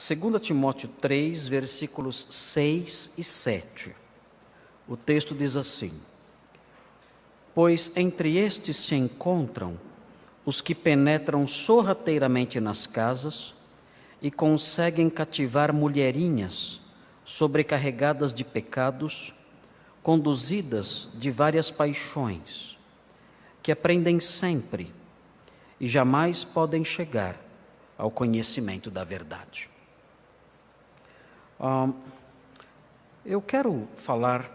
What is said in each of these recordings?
2 Timóteo 3, versículos 6 e 7. O texto diz assim: Pois entre estes se encontram os que penetram sorrateiramente nas casas e conseguem cativar mulherinhas sobrecarregadas de pecados, conduzidas de várias paixões, que aprendem sempre e jamais podem chegar ao conhecimento da verdade. Eu quero falar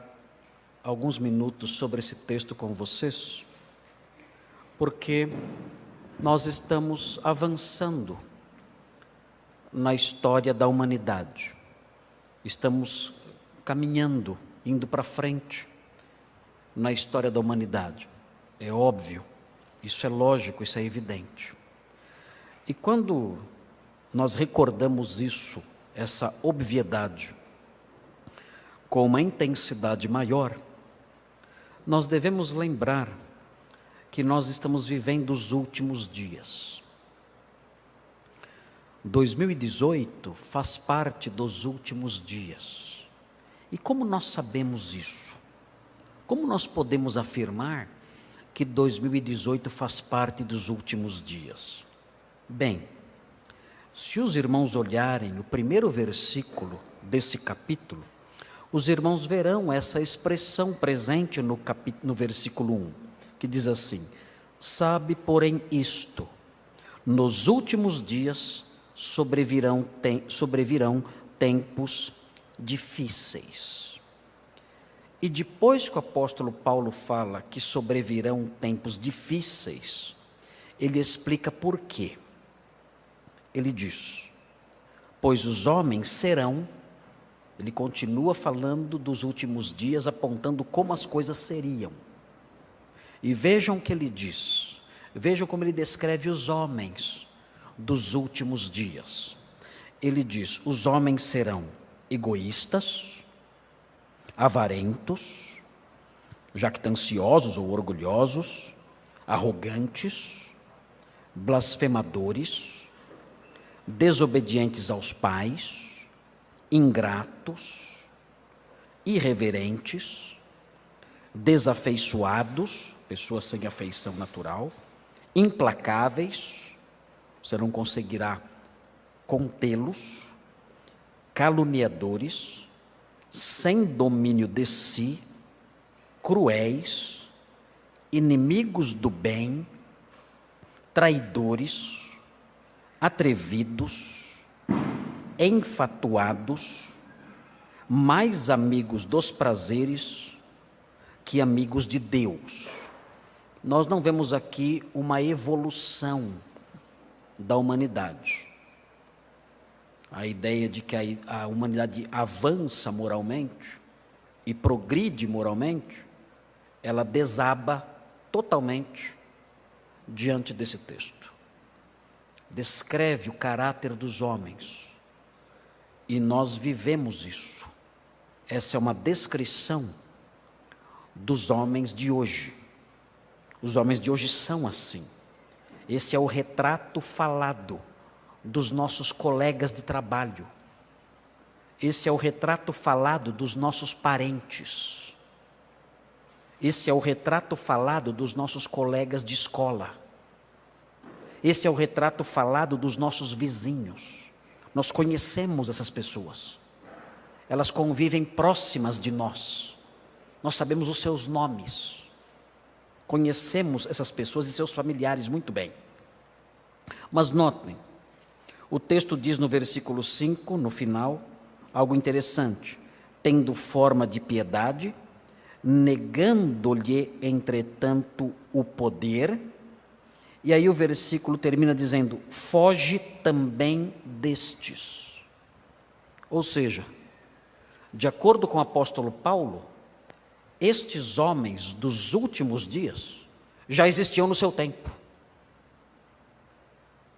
alguns minutos sobre esse texto com vocês, porque nós estamos avançando na história da humanidade. Estamos caminhando, indo para frente na história da humanidade. É óbvio, isso é lógico, isso é evidente. E quando nós recordamos isso, essa obviedade, com uma intensidade maior, nós devemos lembrar que nós estamos vivendo os últimos dias. 2018 faz parte dos últimos dias. E como nós sabemos isso? Como nós podemos afirmar que 2018 faz parte dos últimos dias? Bem, se os irmãos olharem o primeiro versículo desse capítulo, os irmãos verão essa expressão presente no versículo 1, que diz assim: Sabe, porém, isto, nos últimos dias sobrevirão tempos difíceis. E depois que o apóstolo Paulo fala que sobrevirão tempos difíceis, ele explica por quê. Ele diz: pois os homens serão. Ele continua falando dos últimos dias, apontando como as coisas seriam. E vejam o que ele diz, vejam como ele descreve os homens dos últimos dias. Ele diz: os homens serão egoístas, avarentos, jactanciosos ou orgulhosos, arrogantes, blasfemadores, desobedientes aos pais, ingratos, irreverentes, desafeiçoados, pessoas sem afeição natural, implacáveis, você não conseguirá contê-los, caluniadores, sem domínio de si, cruéis, inimigos do bem, traidores, atrevidos, enfatuados, mais amigos dos prazeres que amigos de Deus. Nós não vemos aqui uma evolução da humanidade. A ideia de que a humanidade avança moralmente e progride moralmente, ela desaba totalmente diante desse texto. Descreve o caráter dos homens. E nós vivemos isso. Essa é uma descrição dos homens de hoje. Os homens de hoje são assim. Esse é o retrato falado dos nossos colegas de trabalho. Esse é o retrato falado dos nossos parentes. Esse é o retrato falado dos nossos colegas de escola. Esse é o retrato falado dos nossos vizinhos. Nós conhecemos essas pessoas, elas convivem próximas de nós, nós sabemos os seus nomes, conhecemos essas pessoas e seus familiares muito bem. Mas notem, o texto diz no versículo 5, no final, algo interessante: tendo forma de piedade, negando-lhe, entretanto, o poder. E aí o versículo termina dizendo: foge também destes. Ou seja, de acordo com o apóstolo Paulo, estes homens dos últimos dias já existiam no seu tempo.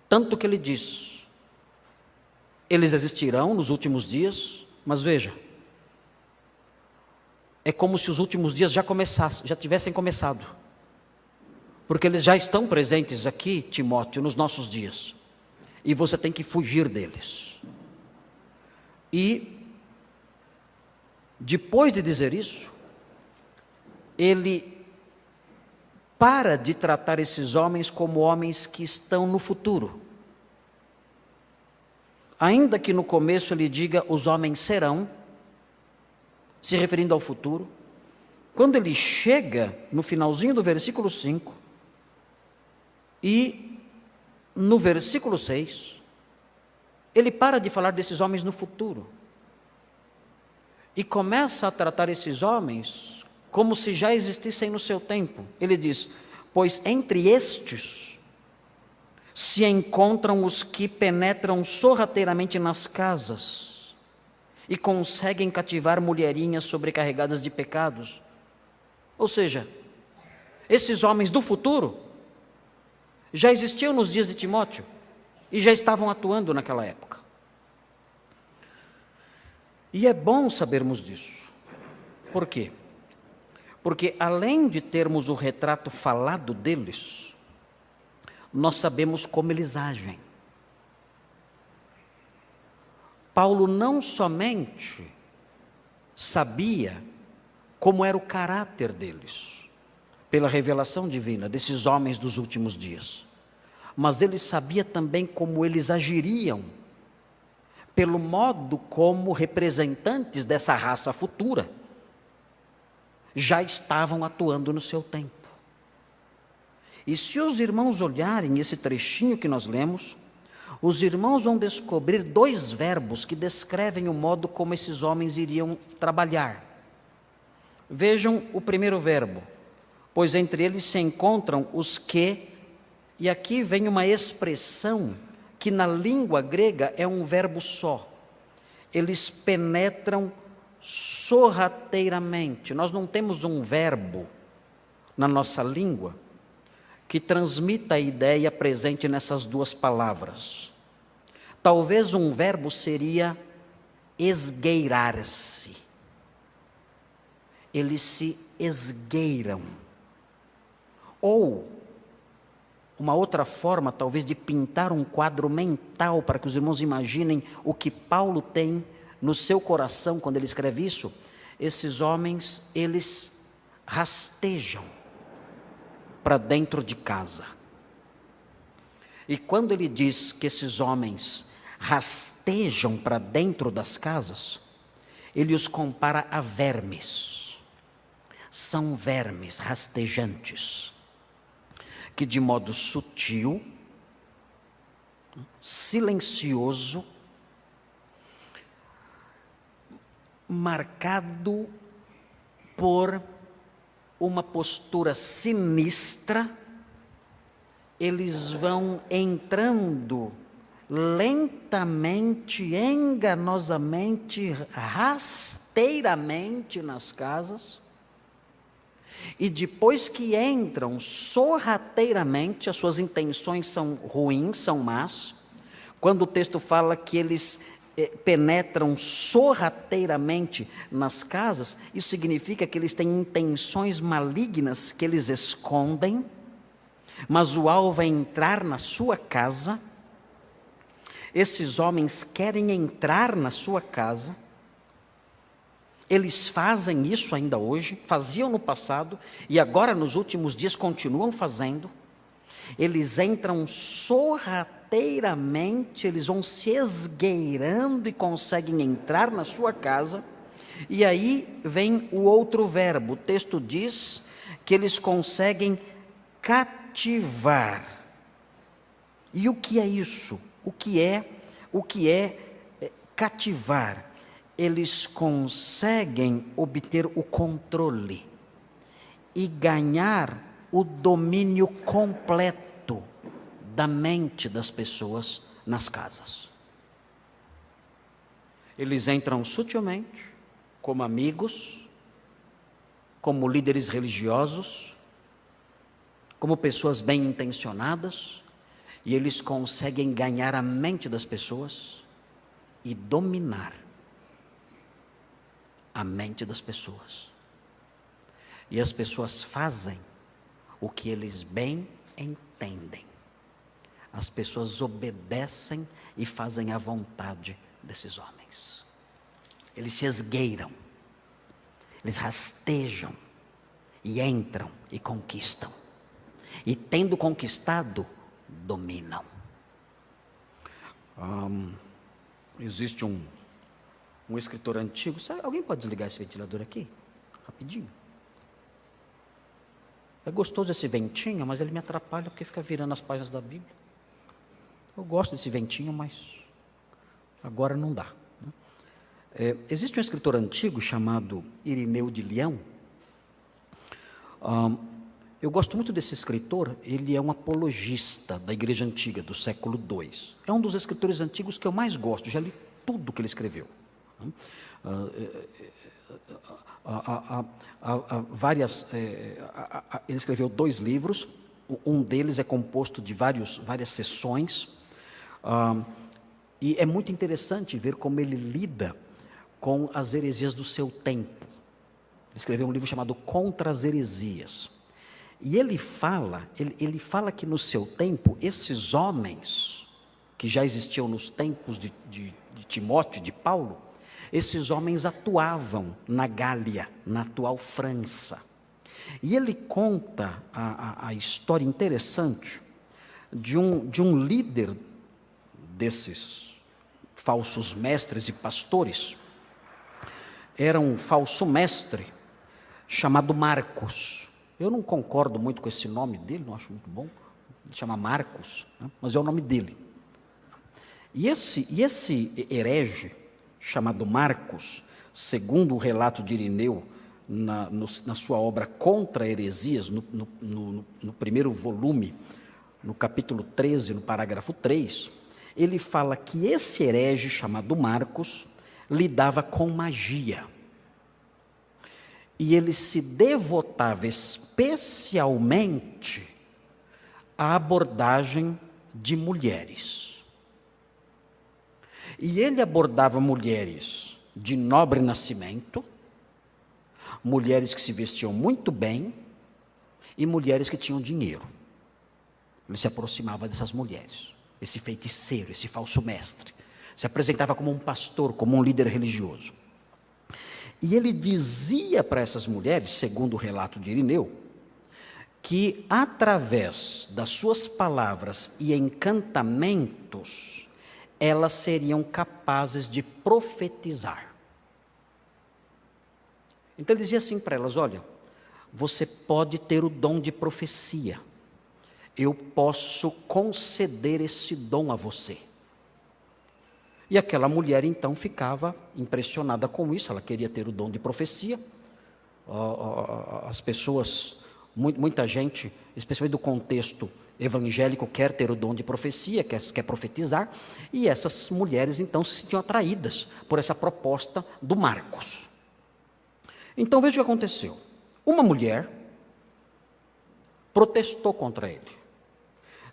Tanto que ele diz, eles existirão nos últimos dias, mas veja, é como se os últimos dias já tivessem começado. Porque eles já estão presentes aqui, Timóteo, nos nossos dias. E você tem que fugir deles. E, depois de dizer isso, ele para de tratar esses homens como homens que estão no futuro. Ainda que no começo ele diga, os homens serão, se referindo ao futuro, quando ele chega no finalzinho do versículo 5, e no versículo 6, ele para de falar desses homens no futuro, e começa a tratar esses homens como se já existissem no seu tempo. Ele diz, pois entre estes se encontram os que penetram sorrateiramente nas casas e conseguem cativar mulherinhas sobrecarregadas de pecados. Ou seja, esses homens do futuro já existiam nos dias de Timóteo e já estavam atuando naquela época. E é bom sabermos disso. Por quê? Porque além de termos o retrato falado deles, nós sabemos como eles agem. Paulo não somente sabia como era o caráter deles, pela revelação divina desses homens dos últimos dias, mas ele sabia também como eles agiriam, pelo modo como representantes dessa raça futura já estavam atuando no seu tempo. E se os irmãos olharem esse trechinho que nós lemos, os irmãos vão descobrir dois verbos que descrevem o modo como esses homens iriam trabalhar. Vejam o primeiro verbo, pois entre eles se encontram os que, e aqui vem uma expressão que na língua grega é um verbo só. Eles penetram sorrateiramente. Nós não temos um verbo na nossa língua que transmita a ideia presente nessas duas palavras. Talvez um verbo seria esgueirar-se. Eles se esgueiram. Ou uma outra forma, talvez, de pintar um quadro mental para que os irmãos imaginem o que Paulo tem no seu coração quando ele escreve isso. Esses homens, eles rastejam para dentro de casa. E quando ele diz que esses homens rastejam para dentro das casas, ele os compara a vermes. São vermes rastejantes, que de modo sutil, silencioso, marcado por uma postura sinistra, eles vão entrando lentamente, enganosamente, rasteiramente nas casas, e depois que entram sorrateiramente, as suas intenções são ruins, são más. Quando o texto fala que eles penetram sorrateiramente nas casas, isso significa que eles têm intenções malignas que eles escondem, mas o alvo é entrar na sua casa. Esses homens querem entrar na sua casa. Eles fazem isso ainda hoje, faziam no passado e agora nos últimos dias continuam fazendo. Eles entram sorrateiramente, eles vão se esgueirando e conseguem entrar na sua casa. E aí vem o outro verbo. O texto diz que eles conseguem cativar. E o que é isso? O que é cativar? Eles conseguem obter o controle e ganhar o domínio completo da mente das pessoas nas casas. Eles entram sutilmente, como amigos, como líderes religiosos, como pessoas bem intencionadas, e eles conseguem ganhar a mente das pessoas e dominar a mente das pessoas. E as pessoas fazem o que eles bem entendem. As pessoas obedecem e fazem a vontade desses homens. eles se esgueiram, eles rastejam e entram e conquistam. E tendo conquistado, dominam. Existe um escritor antigo. Alguém pode desligar esse ventilador aqui? Rapidinho. É gostoso esse ventinho, mas ele me atrapalha porque fica virando as páginas da Bíblia. Eu gosto desse ventinho, mas agora não dá. Existe um escritor antigo chamado Irineu de Leão. Eu gosto muito desse escritor. Ele é um apologista da Igreja Antiga, do século II. É um dos escritores antigos que eu mais gosto. Já li tudo que ele escreveu. Ele escreveu 2 livros. Um deles é composto de várias seções. E é muito interessante ver como ele lida com as heresias do seu tempo. Ele escreveu um livro chamado Contra as Heresias. E ele fala que no seu tempo, esses homens, que já existiam nos tempos de Timóteo, de Paulo, esses homens atuavam na Gália, na atual França. E ele conta a história interessante de um líder desses falsos mestres e pastores. Era um falso mestre chamado Marcos. Eu não concordo muito com esse nome dele, não acho muito bom. Ele chama Marcos, né? Mas é o nome dele. E esse herege, chamado Marcos, segundo o relato de Irineu, na sua obra Contra Heresias, no primeiro volume, no capítulo 13, no parágrafo 3, ele fala que esse herege, chamado Marcos, lidava com magia. E ele se devotava especialmente à abordagem de mulheres. E ele abordava mulheres de nobre nascimento, mulheres que se vestiam muito bem e mulheres que tinham dinheiro. Ele se aproximava dessas mulheres, esse feiticeiro, esse falso mestre. Se apresentava como um pastor, como um líder religioso. E ele dizia para essas mulheres, segundo o relato de Irineu, que através das suas palavras e encantamentos, elas seriam capazes de profetizar. Então ele dizia assim para elas: olha, você pode ter o dom de profecia, eu posso conceder esse dom a você. E aquela mulher então ficava impressionada com isso, ela queria ter o dom de profecia. As pessoas, muita gente, especialmente do contexto evangélico, quer ter o dom de profecia, quer profetizar, e essas mulheres então se sentiam atraídas por essa proposta do Marcos. Então veja o que aconteceu. Uma mulher protestou contra ele,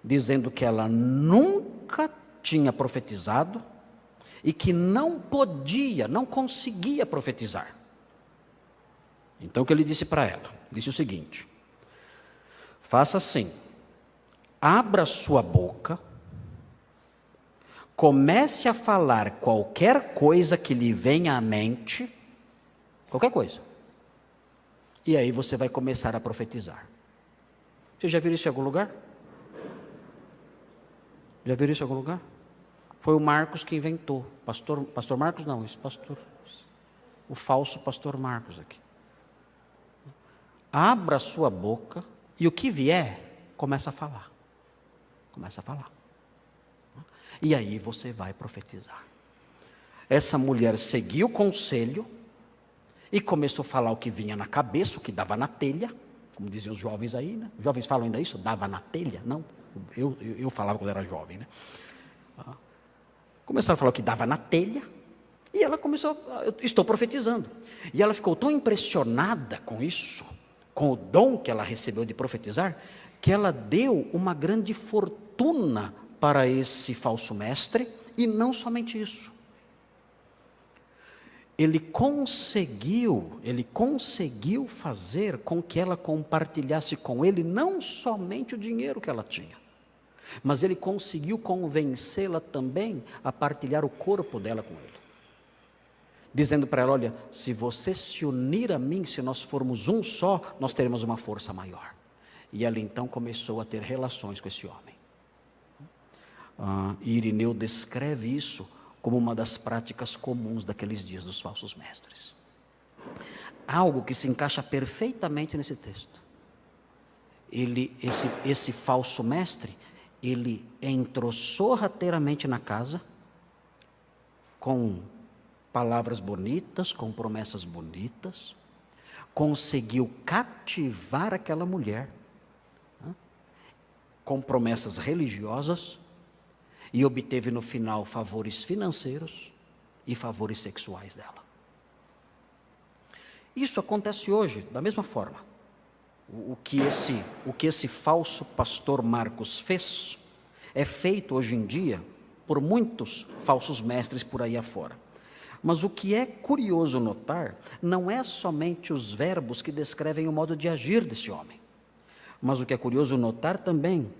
dizendo que ela nunca tinha profetizado e que não conseguia profetizar. Então o que ele disse para ela? Disse o seguinte: faça assim, abra sua boca, comece a falar qualquer coisa que lhe venha à mente, qualquer coisa, e aí você vai começar a profetizar. Você já viu isso em algum lugar? Já viram isso em algum lugar? Foi o Marcos que inventou. Pastor Marcos não, o falso pastor Marcos aqui. Abra a sua boca e o que vier, começa a falar. Começa a falar. E aí você vai profetizar. Essa mulher seguiu o conselho e começou a falar o que vinha na cabeça, o que dava na telha, como diziam os jovens aí, né? Os jovens falam ainda isso, dava na telha? Não, eu falava quando era jovem, né? Começaram a falar o que dava na telha, e ela começou, estou profetizando. E ela ficou tão impressionada com isso, com o dom que ela recebeu de profetizar, que ela deu uma grande fortuna para esse falso mestre, e não somente isso. Ele conseguiu fazer com que ela compartilhasse com ele não somente o dinheiro que ela tinha, mas ele conseguiu convencê-la também a partilhar o corpo dela com ele. dizendo para ela: olha, se você se unir a mim, se nós formos um só, nós teremos uma força maior. E ela então começou a ter relações com esse homem. E Irineu descreve isso como uma das práticas comuns daqueles dias dos falsos mestres. Algo que se encaixa perfeitamente nesse texto. Esse falso mestre, ele entrou sorrateiramente na casa, com palavras bonitas, com promessas bonitas, conseguiu cativar aquela mulher, com promessas religiosas, e obteve no final favores financeiros e favores sexuais dela. Isso acontece hoje da mesma forma. O que esse falso pastor Marcos fez é feito hoje em dia por muitos falsos mestres por aí afora. Mas o que é curioso notar não é somente os verbos que descrevem o modo de agir desse homem, mas o que é curioso notar também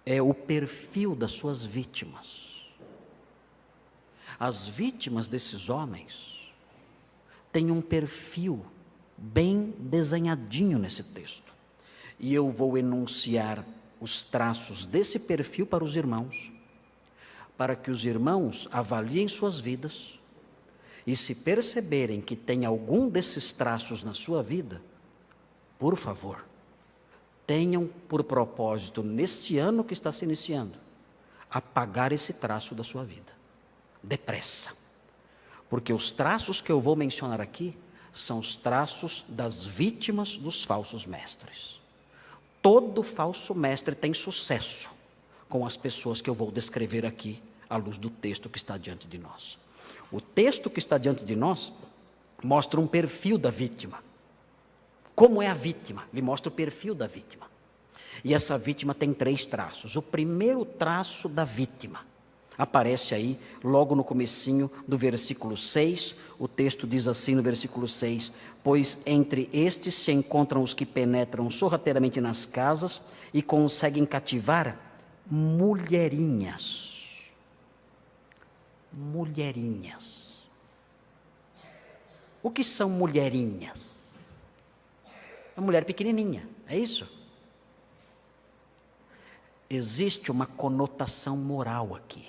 é o perfil das suas vítimas. As vítimas desses homens têm um perfil bem desenhadinho nesse texto. E eu vou enunciar os traços desse perfil para os irmãos, para que os irmãos avaliem suas vidas, e se perceberem que tem algum desses traços na sua vida, por favor, tenham por propósito, nesse ano que está se iniciando, apagar esse traço da sua vida, depressa. Porque os traços que eu vou mencionar aqui são os traços das vítimas dos falsos mestres. Todo falso mestre tem sucesso com as pessoas que eu vou descrever aqui, à luz do texto que está diante de nós. O texto que está diante de nós mostra um perfil da vítima. Como é a vítima? Ele mostra o perfil da vítima. E essa vítima tem 3 traços. O primeiro traço da vítima aparece aí logo no comecinho do versículo 6. O texto diz assim no versículo 6: pois entre estes se encontram os que penetram sorrateiramente nas casas e conseguem cativar mulherinhas. Mulherinhas. O que são mulherinhas? Uma mulher pequenininha, é isso? Existe uma conotação moral aqui.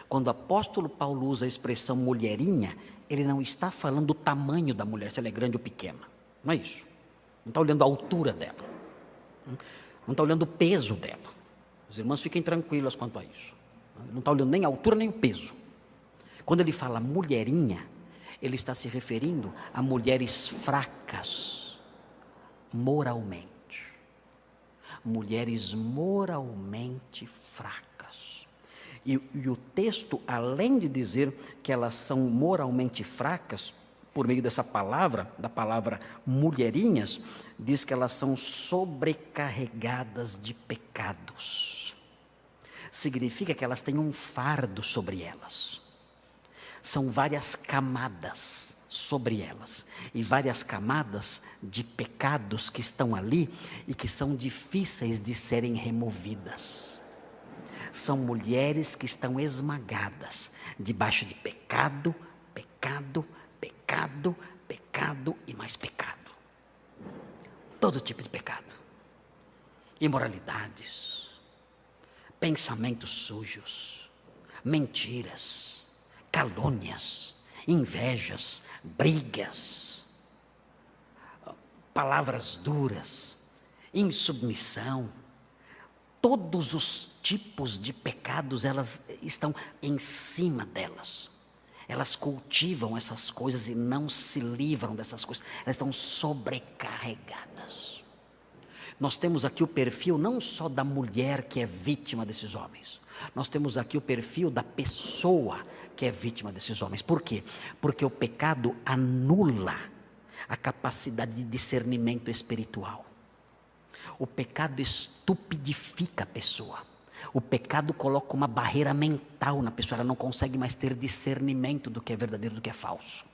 Quando o apóstolo Paulo usa a expressão mulherinha, ele não está falando do tamanho da mulher, se ela é grande ou pequena. Não é isso. Não está olhando a altura dela. Não está olhando o peso dela. As irmãs fiquem tranquilas quanto a isso. Não está olhando nem a altura nem o peso. Quando ele fala mulherinha, ele está se referindo a mulheres fracas, moralmente. Mulheres moralmente fracas. E o texto, além de dizer que elas são moralmente fracas, por meio dessa palavra, da palavra mulherinhas, diz que elas são sobrecarregadas de pecados. Significa que elas têm um fardo sobre elas. São várias camadas sobre elas, e várias camadas de pecados que estão ali e que são difíceis de serem removidas. São mulheres que estão esmagadas debaixo de pecado, pecado, pecado, pecado e mais pecado. Todo tipo de pecado. Imoralidades, pensamentos sujos, mentiras, calúnias, invejas, brigas, palavras duras, insubmissão. Todos os tipos de pecados, elas estão em cima delas. Elas cultivam essas coisas e não se livram dessas coisas. Elas estão sobrecarregadas. Nós temos aqui o perfil não só da mulher que é vítima desses homens. Nós temos aqui o perfil da pessoa que é vítima desses homens. Por quê? Porque o pecado anula a capacidade de discernimento espiritual. O pecado estupidifica a pessoa. O pecado coloca uma barreira mental na pessoa. Ela não consegue mais ter discernimento do que é verdadeiro e do que é falso.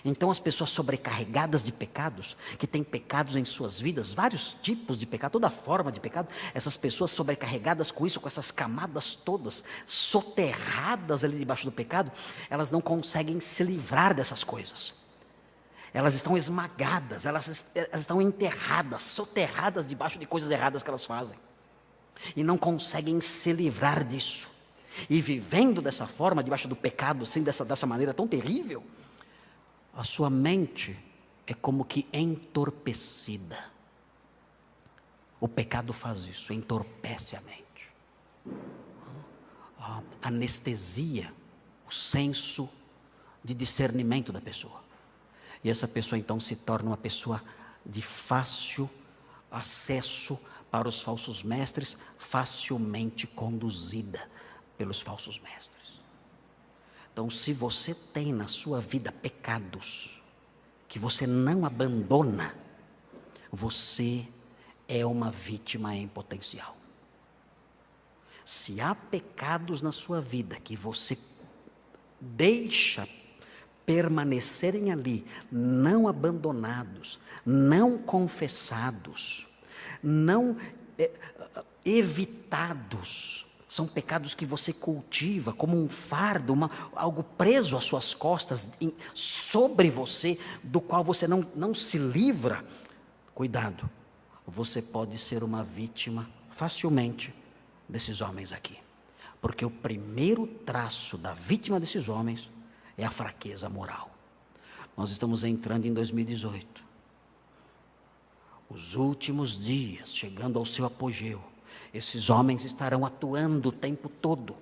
Então as pessoas sobrecarregadas de pecados, que têm pecados em suas vidas, vários tipos de pecado, toda forma de pecado, essas pessoas sobrecarregadas com isso, com essas camadas todas, soterradas ali debaixo do pecado, elas não conseguem se livrar dessas coisas. Elas estão esmagadas, elas estão enterradas, soterradas debaixo de coisas erradas que elas fazem. E não conseguem se livrar disso. E vivendo dessa forma, debaixo do pecado, assim, dessa maneira tão terrível, a sua mente é como que entorpecida. O pecado faz isso, entorpece a mente. Anestesia o senso de discernimento da pessoa. E essa pessoa então se torna uma pessoa de fácil acesso para os falsos mestres, facilmente conduzida pelos falsos mestres. Então, se você tem na sua vida pecados que você não abandona, você é uma vítima em potencial. Se há pecados na sua vida que você deixa permanecerem ali, não abandonados, não confessados, não evitados, são pecados que você cultiva como um fardo, algo preso às suas costas, sobre você, do qual você não se livra. Cuidado, você pode ser uma vítima facilmente desses homens aqui, porque o primeiro traço da vítima desses homens é a fraqueza moral. Nós estamos entrando em 2018. Os últimos dias, chegando ao seu apogeu. Esses homens estarão atuando o tempo todo.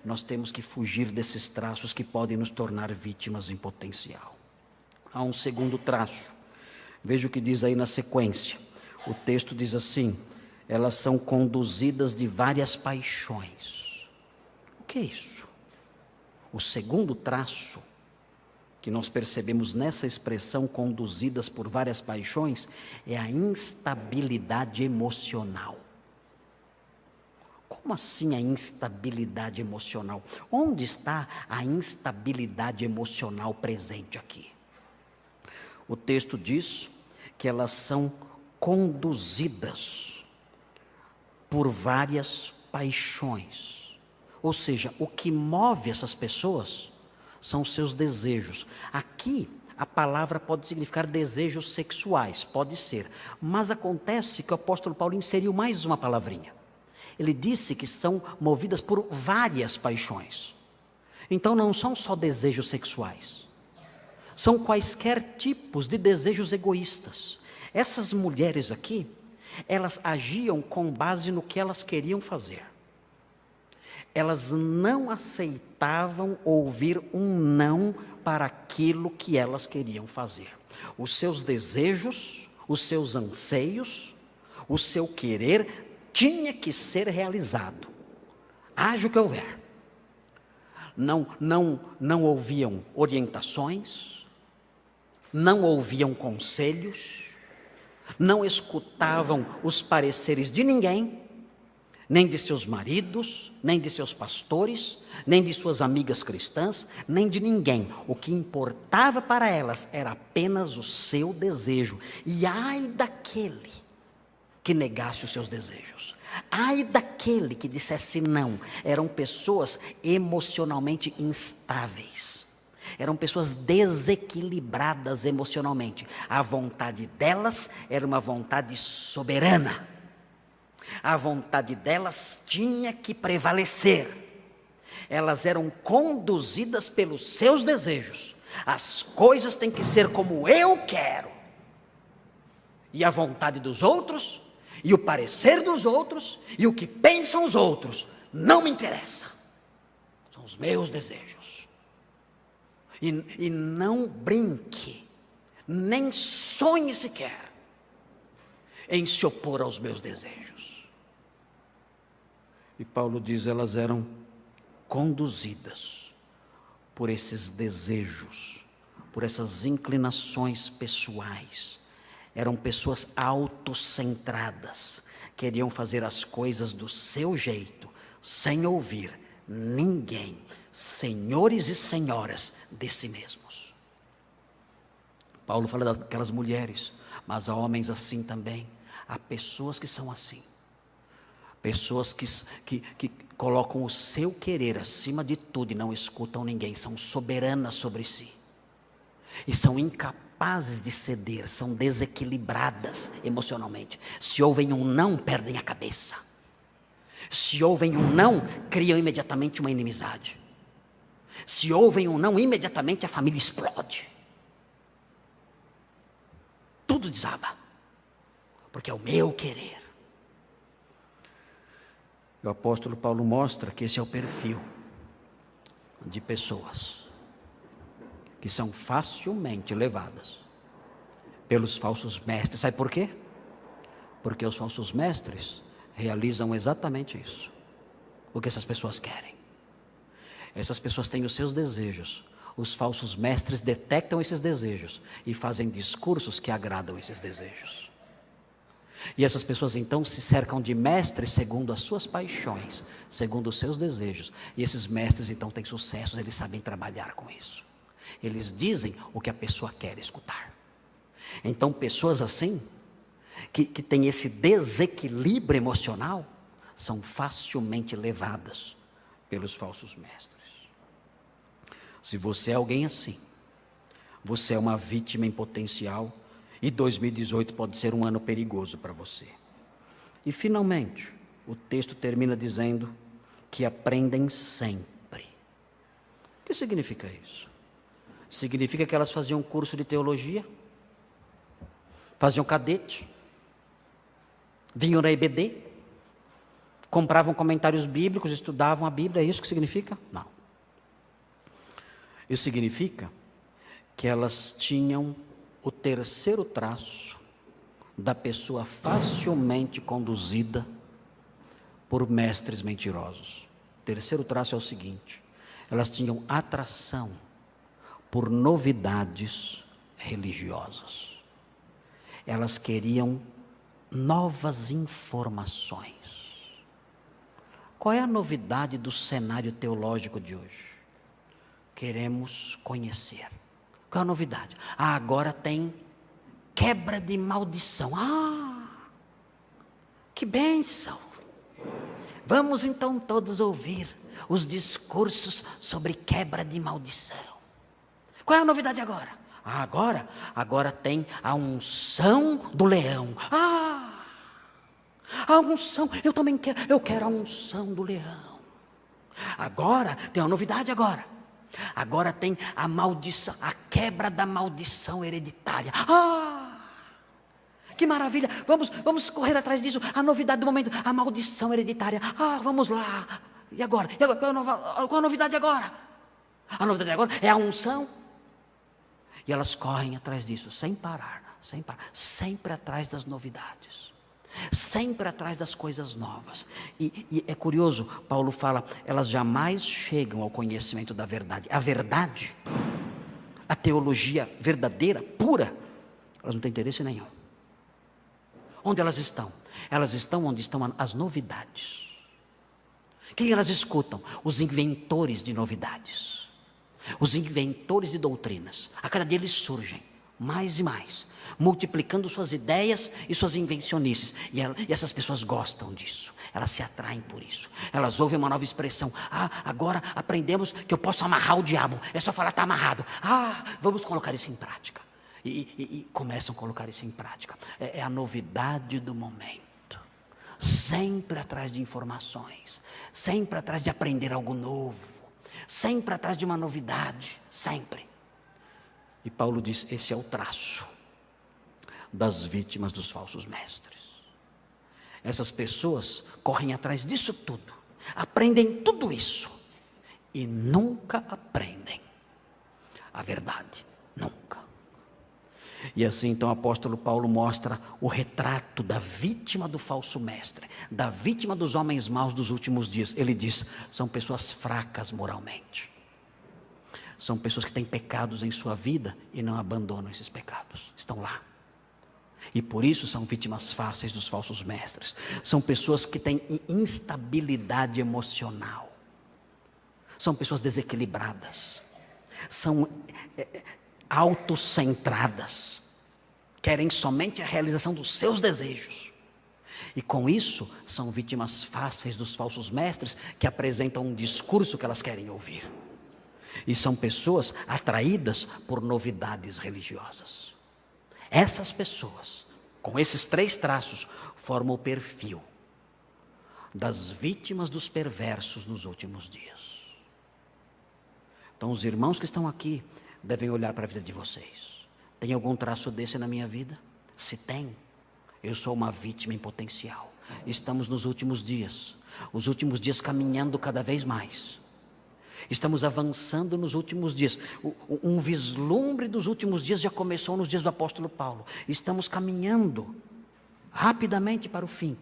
Nós temos que fugir desses traços que podem nos tornar vítimas em potencial. Há um segundo traço. Veja o que diz aí na sequência. O texto diz assim: elas são conduzidas de várias paixões. O que é isso? O segundo traço que nós percebemos nessa expressão, conduzidas por várias paixões, é a instabilidade emocional. Como assim a instabilidade emocional? Onde está a instabilidade emocional presente aqui? O texto diz que elas são conduzidas por várias paixões. Ou seja, o que move essas pessoas são os seus desejos. Aqui, a palavra pode significar desejos sexuais, pode ser. Mas acontece que o apóstolo Paulo inseriu mais uma palavrinha. Ele disse que são movidas por várias paixões. Então não são só desejos sexuais. São quaisquer tipos de desejos egoístas. Essas mulheres aqui, elas agiam com base no que elas queriam fazer. Elas não aceitavam ouvir um não para aquilo que elas queriam fazer. Os seus desejos, os seus anseios, o seu querer tinha que ser realizado. Haja o que houver. Não ouviam orientações, não ouviam conselhos, não escutavam os pareceres de ninguém, nem de seus maridos, nem de seus pastores, nem de suas amigas cristãs, nem de ninguém. O que importava para elas era apenas o seu desejo. E ai daquele que negasse os seus desejos. Ai daquele que dissesse não. Eram pessoas emocionalmente instáveis. Eram pessoas desequilibradas emocionalmente. A vontade delas era uma vontade soberana. A vontade delas tinha que prevalecer. Elas eram conduzidas pelos seus desejos. As coisas têm que ser como eu quero. E a vontade dos outros, e o parecer dos outros, e o que pensam os outros, não me interessa. São os meus desejos. E não brinque, nem sonhe sequer em se opor aos meus desejos. E Paulo diz, elas eram conduzidas por esses desejos, por essas inclinações pessoais. Eram pessoas autocentradas, queriam fazer as coisas do seu jeito, sem ouvir ninguém, senhores e senhoras de si mesmos. Paulo fala daquelas mulheres, mas há homens assim também. Há pessoas que são assim. Pessoas que colocam o seu querer acima de tudo e não escutam ninguém. São soberanas sobre si. E são incapazes de ceder, são desequilibradas emocionalmente. Se ouvem um não, perdem a cabeça. Se ouvem um não, criam imediatamente uma inimizade. Se ouvem um não, imediatamente a família explode. Tudo desaba, porque é o meu querer. O apóstolo Paulo mostra que esse é o perfil de pessoas que são facilmente levadas pelos falsos mestres. Sabe por quê? Porque os falsos mestres realizam exatamente isso, o que essas pessoas querem. Essas pessoas têm os seus desejos. Os falsos mestres detectam esses desejos e fazem discursos que agradam esses desejos. E essas pessoas então se cercam de mestres segundo as suas paixões, segundo os seus desejos. E esses mestres então têm sucesso, eles sabem trabalhar com isso. Eles dizem o que a pessoa quer escutar. Então pessoas assim, que têm esse desequilíbrio emocional, são facilmente levadas pelos falsos mestres. Se você é alguém assim, você é uma vítima em potencial, e 2018 pode ser um ano perigoso para você. E finalmente, o texto termina dizendo que aprendem sempre. O que significa isso? Significa que elas faziam um curso de teologia, faziam cadete, vinham na EBD, compravam comentários bíblicos, estudavam a Bíblia, é isso que significa? Não. Isso significa que elas tinham o terceiro traço da pessoa facilmente conduzida por mestres mentirosos. O terceiro traço é o seguinte: elas tinham atração por novidades religiosas. Elas queriam novas informações. Qual é a novidade do cenário teológico de hoje? Queremos conhecer. Qual é a novidade? Agora tem quebra de maldição. Que bênção! Vamos então todos ouvir os discursos sobre quebra de maldição. Qual é a novidade agora? Agora tem a unção do leão. A unção, eu também quero, eu quero a unção do leão. Agora, tem uma novidade agora. Agora tem a maldição, a quebra da maldição hereditária. Que maravilha, vamos correr atrás disso. A novidade do momento, a maldição hereditária. Vamos lá. E agora? Qual a novidade agora? A novidade agora é a unção. E elas correm atrás disso, sem parar, sempre atrás das novidades. Sempre atrás das coisas novas. E é curioso, Paulo fala, elas jamais chegam ao conhecimento da verdade. A verdade, a teologia verdadeira, pura, elas não têm interesse nenhum. Onde elas estão? Elas estão onde estão as novidades. Quem elas escutam? Os inventores de novidades. Os inventores de doutrinas. A cada dia eles surgem, mais e mais, multiplicando suas ideias e suas invencionices. E essas pessoas gostam disso. Elas se atraem por isso. Elas ouvem uma nova expressão. Agora aprendemos que eu posso amarrar o diabo. É só falar, está amarrado. Vamos colocar isso em prática. E começam a colocar isso em prática. É a novidade do momento. Sempre atrás de informações. Sempre atrás de aprender algo novo. Sempre atrás de uma novidade. Sempre. E Paulo diz, esse é o traço das vítimas dos falsos mestres. Essas pessoas correm atrás disso tudo, aprendem tudo isso e nunca aprendem a verdade, nunca. E assim então o apóstolo Paulo mostra o retrato da vítima do falso mestre, da vítima dos homens maus dos últimos dias. Ele diz, são pessoas fracas moralmente. São pessoas que têm pecados em sua vida e não abandonam esses pecados. Estão lá. E por isso são vítimas fáceis dos falsos mestres. São pessoas que têm instabilidade emocional. São pessoas desequilibradas. São autocentradas, querem somente a realização dos seus desejos. E com isso, são vítimas fáceis dos falsos mestres que apresentam um discurso que elas querem ouvir. E são pessoas atraídas por novidades religiosas. Essas pessoas, com esses 3 traços, formam o perfil das vítimas dos perversos nos últimos dias. Então, os irmãos que estão aqui devem olhar para a vida de vocês. Tem algum traço desse na minha vida? Se tem, eu sou uma vítima em potencial. Estamos nos últimos dias, os últimos dias caminhando cada vez mais. Estamos avançando nos últimos dias. Um vislumbre dos últimos dias já começou nos dias do apóstolo Paulo. Estamos caminhando rapidamente para o fim.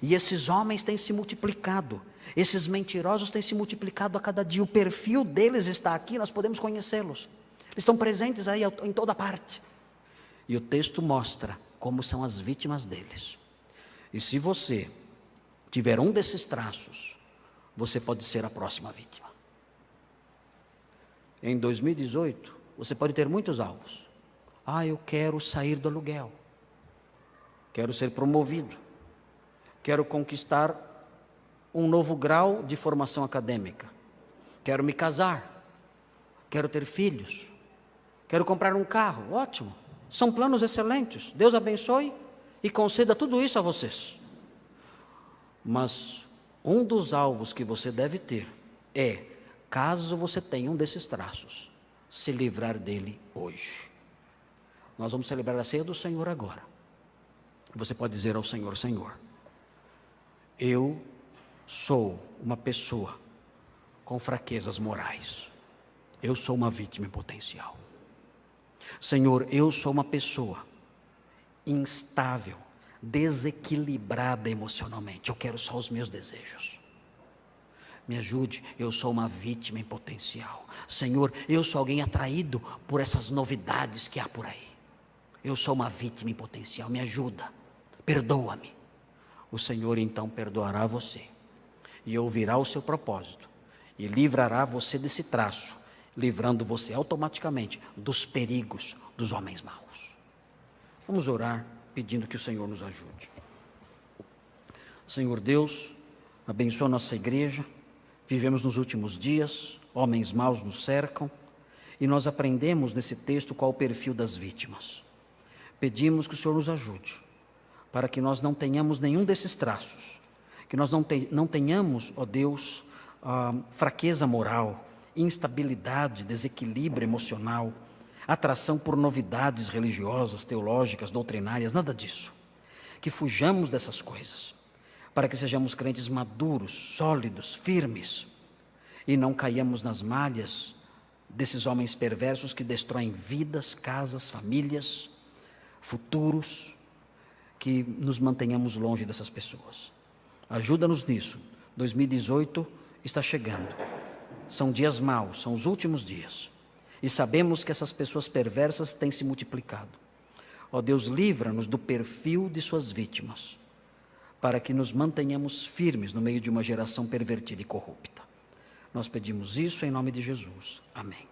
E esses homens têm se multiplicado. Esses mentirosos têm se multiplicado a cada dia. O perfil deles está aqui, nós podemos conhecê-los. Eles estão presentes aí em toda parte. E o texto mostra como são as vítimas deles. E se você tiver um desses traços, você pode ser a próxima vítima. Em 2018, você pode ter muitos alvos. Eu quero sair do aluguel. Quero ser promovido. Quero conquistar um novo grau de formação acadêmica. Quero me casar. Quero ter filhos. Quero comprar um carro. Ótimo. São planos excelentes. Deus abençoe e conceda tudo isso a vocês. Mas um dos alvos que você deve ter é, caso você tenha um desses traços, se livrar dele hoje. Nós vamos celebrar a ceia do Senhor agora. Você pode dizer ao Senhor: Senhor, eu sou uma pessoa com fraquezas morais. Eu sou uma vítima em potencial. Senhor, eu sou uma pessoa instável, desequilibrada emocionalmente. Eu quero só os meus desejos. Me ajude, eu sou uma vítima em potencial. Senhor, eu sou alguém atraído por essas novidades que há por aí. Eu sou uma vítima em potencial, me ajuda, perdoa-me. O Senhor então perdoará você e ouvirá o seu propósito e livrará você desse traço, livrando você automaticamente dos perigos dos homens maus. Vamos orar pedindo que o Senhor nos ajude. Senhor Deus, abençoa nossa igreja. Vivemos nos últimos dias, homens maus nos cercam, e nós aprendemos nesse texto qual o perfil das vítimas. Pedimos que o Senhor nos ajude, para que nós não tenhamos nenhum desses traços, que nós não tenhamos, ó Deus, fraqueza moral, instabilidade, desequilíbrio emocional, atração por novidades religiosas, teológicas, doutrinárias, nada disso. Que fujamos dessas coisas, para que sejamos crentes maduros, sólidos, firmes, e não caiamos nas malhas desses homens perversos que destroem vidas, casas, famílias, futuros, que nos mantenhamos longe dessas pessoas. Ajuda-nos nisso. 2018 está chegando. São dias maus, são os últimos dias. E sabemos que essas pessoas perversas têm se multiplicado. Ó Deus, livra-nos do perfil de suas vítimas, para que nos mantenhamos firmes no meio de uma geração pervertida e corrupta. Nós pedimos isso em nome de Jesus. Amém.